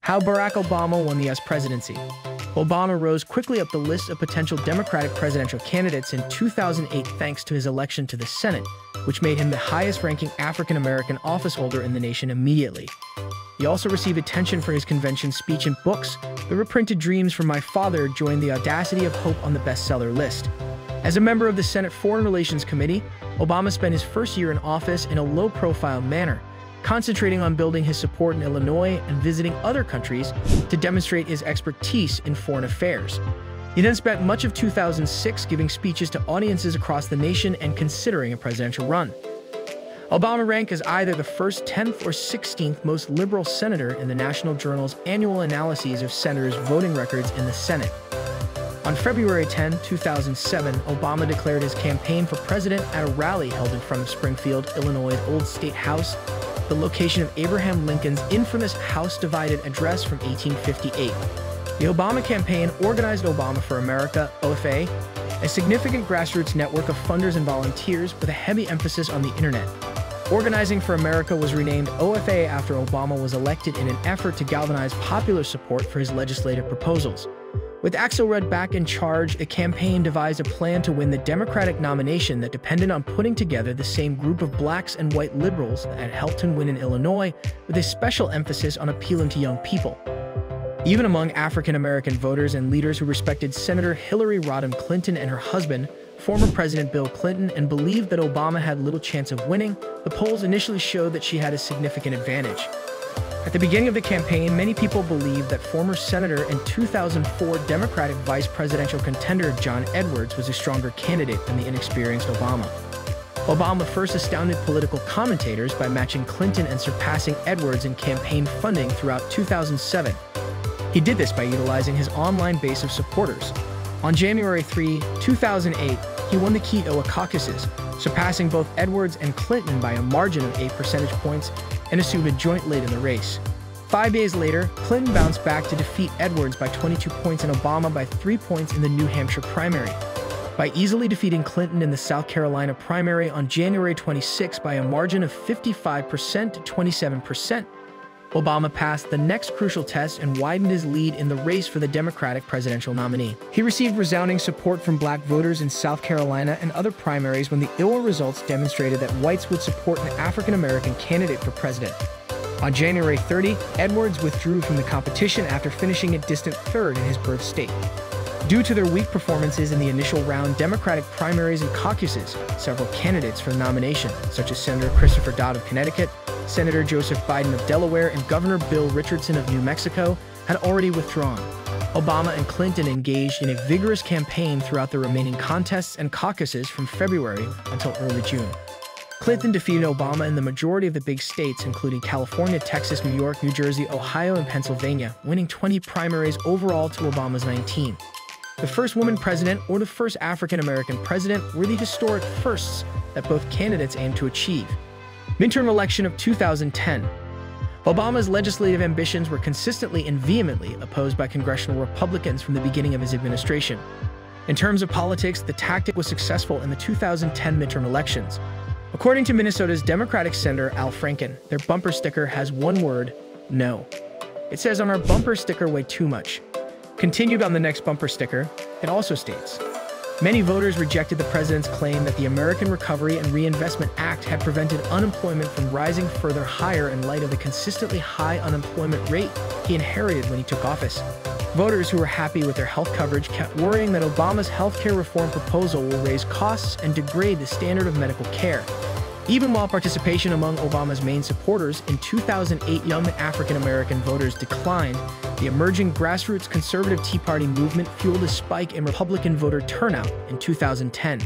How Barack Obama won the U.S. presidency. Obama rose quickly up the list of potential Democratic presidential candidates in 2008 thanks to his election to the Senate, which made him the highest-ranking African-American officeholder in the nation immediately. He also received attention for his convention speech and books. The reprinted Dreams from My Father joined the Audacity of Hope on the bestseller list. As a member of the Senate Foreign Relations Committee, Obama spent his first year in office in a low-profile manner, concentrating on building his support in Illinois and visiting other countries to demonstrate his expertise in foreign affairs. He then spent much of 2006 giving speeches to audiences across the nation and considering a presidential run. Obama ranked as either the first, 10th, or 16th most liberal senator in the National Journal's annual analyses of senators' voting records in the Senate. On February 10, 2007, Obama declared his campaign for president at a rally held in front of Springfield, Illinois' Old State House, the location of Abraham Lincoln's infamous House Divided Address from 1858. The Obama campaign organized Obama for America, OFA, a significant grassroots network of funders and volunteers with a heavy emphasis on the internet. Organizing for America was renamed OFA after Obama was elected in an effort to galvanize popular support for his legislative proposals. With Axelrod back in charge, the campaign devised a plan to win the Democratic nomination that depended on putting together the same group of blacks and white liberals that had helped him win in Illinois, with a special emphasis on appealing to young people. Even among African-American voters and leaders who respected Senator Hillary Rodham Clinton and her husband, former President Bill Clinton, and believed that Obama had little chance of winning, the polls initially showed that she had a significant advantage. At the beginning of the campaign, many people believed that former Senator and 2004 Democratic vice presidential contender John Edwards was a stronger candidate than the inexperienced Obama. Obama first astounded political commentators by matching Clinton and surpassing Edwards in campaign funding throughout 2007. He did this by utilizing his online base of supporters. On January 3, 2008, he won the Kiowa caucuses, surpassing both Edwards and Clinton by a margin of 8 percentage points and assumed a joint lead in the race. 5 days later, Clinton bounced back to defeat Edwards by 22 points and Obama by 3 points in the New Hampshire primary. By easily defeating Clinton in the South Carolina primary on January 26 by a margin of 55% to 27%, Obama passed the next crucial test and widened his lead in the race for the Democratic presidential nominee. He received resounding support from black voters in South Carolina and other primaries when the Iowa results demonstrated that whites would support an African-American candidate for president. On January 30, Edwards withdrew from the competition after finishing a distant third in his birth state. Due to their weak performances in the initial round Democratic primaries and caucuses, several candidates for the nomination, such as Senator Christopher Dodd of Connecticut, Senator Joseph Biden of Delaware, and Governor Bill Richardson of New Mexico, had already withdrawn. Obama and Clinton engaged in a vigorous campaign throughout the remaining contests and caucuses from February until early June. Clinton defeated Obama in the majority of the big states, including California, Texas, New York, New Jersey, Ohio, and Pennsylvania, winning 20 primaries overall to Obama's 19. The first woman president or the first African-American president were the historic firsts that both candidates aimed to achieve. Midterm election of 2010. Obama's legislative ambitions were consistently and vehemently opposed by congressional Republicans from the beginning of his administration. In terms of politics, the tactic was successful in the 2010 midterm elections. According to Minnesota's Democratic Senator Al Franken, their bumper sticker has one word: no. It says on our bumper sticker way too much. Continued on the next bumper sticker, it also states, many voters rejected the president's claim that the American Recovery and Reinvestment Act had prevented unemployment from rising further higher in light of the consistently high unemployment rate he inherited when he took office. Voters who were happy with their health coverage kept worrying that Obama's healthcare reform proposal will raise costs and degrade the standard of medical care. Even while participation among Obama's main supporters in 2008 young African-American voters declined, the emerging grassroots conservative Tea Party movement fueled a spike in Republican voter turnout in 2010.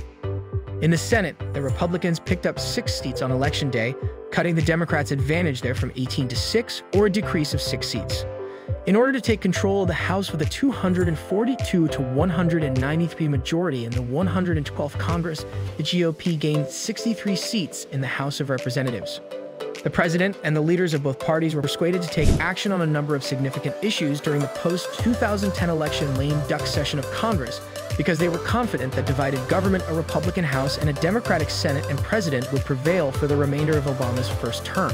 In the Senate, the Republicans picked up 6 seats on Election Day, cutting the Democrats' advantage there from 18 to 6, or a decrease of 6 seats. In order to take control of the House with a 242 to 193 majority in the 112th Congress, the GOP gained 63 seats in the House of Representatives. The president and the leaders of both parties were persuaded to take action on a number of significant issues during the post-2010 election lame duck session of Congress because they were confident that divided government, a Republican House, and a Democratic Senate and President would prevail for the remainder of Obama's first term.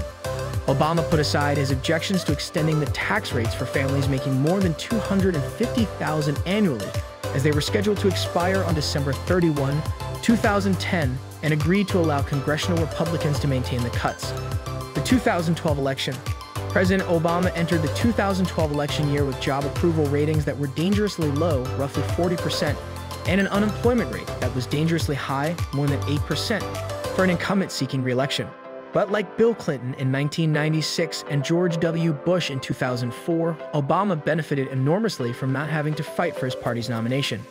Obama put aside his objections to extending the tax rates for families making more than $250,000 annually, as they were scheduled to expire on December 31, 2010, and agreed to allow congressional Republicans to maintain the cuts. The 2012 election. President Obama entered the 2012 election year with job approval ratings that were dangerously low, roughly 40%, and an unemployment rate that was dangerously high, more than 8%, for an incumbent seeking re-election. But like Bill Clinton in 1996 and George W. Bush in 2004, Obama benefited enormously from not having to fight for his party's nomination.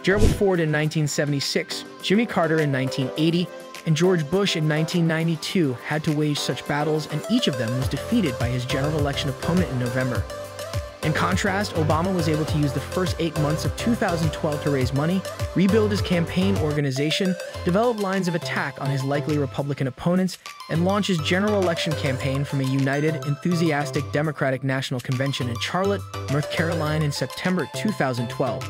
Gerald Ford in 1976, Jimmy Carter in 1980, and George Bush in 1992 had to wage such battles, and each of them was defeated by his general election opponent in November. In contrast, Obama was able to use the first 8 months of 2012 to raise money, rebuild his campaign organization, develop lines of attack on his likely Republican opponents, and launch his general election campaign from a united, enthusiastic Democratic National Convention in Charlotte, North Carolina in September 2012.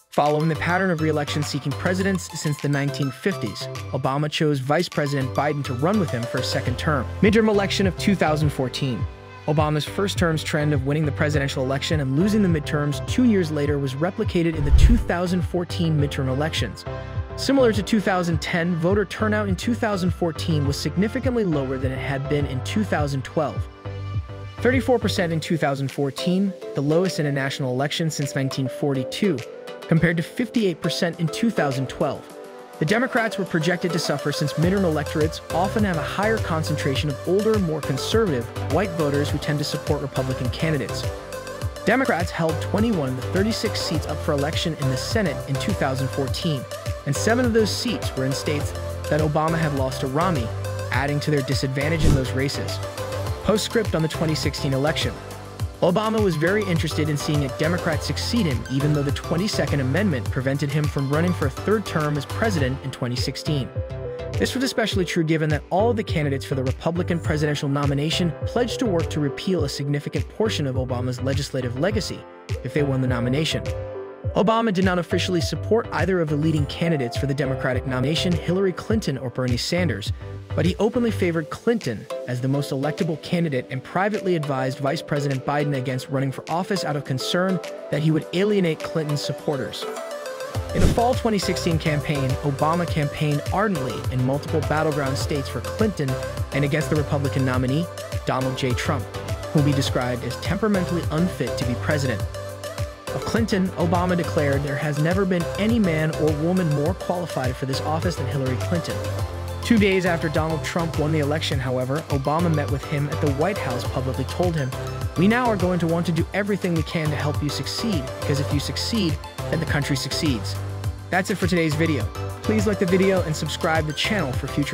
Following the pattern of re-election-seeking presidents since the 1950s, Obama chose Vice President Biden to run with him for a second term. Midterm election of 2014. Obama's first term's trend of winning the presidential election and losing the midterms 2 years later was replicated in the 2014 midterm elections. Similar to 2010, voter turnout in 2014 was significantly lower than it had been in 2012. 34% in 2014, the lowest in a national election since 1942, compared to 58% in 2012. The Democrats were projected to suffer since midterm electorates often have a higher concentration of older, more conservative, white voters who tend to support Republican candidates. Democrats held 21 of the 36 seats up for election in the Senate in 2014, and 7 of those seats were in states that Obama had lost to Romney, adding to their disadvantage in those races. Postscript on the 2016 election. Obama was very interested in seeing a Democrat succeed him, even though the 22nd Amendment prevented him from running for a third term as president in 2016. This was especially true given that all of the candidates for the Republican presidential nomination pledged to work to repeal a significant portion of Obama's legislative legacy if they won the nomination. Obama did not officially support either of the leading candidates for the Democratic nomination, Hillary Clinton or Bernie Sanders, but he openly favored Clinton as the most electable candidate and privately advised Vice President Biden against running for office out of concern that he would alienate Clinton's supporters. In the fall 2016 campaign, Obama campaigned ardently in multiple battleground states for Clinton and against the Republican nominee, Donald J. Trump, whom he described as temperamentally unfit to be president. Of Clinton, Obama declared there has never been any man or woman more qualified for this office than Hillary Clinton. 2 days after Donald Trump won the election, however, Obama met with him at the White House, publicly told him, "We now are going to want to do everything we can to help you succeed, because if you succeed, then the country succeeds." That's it for today's video. Please like the video and subscribe to the channel for future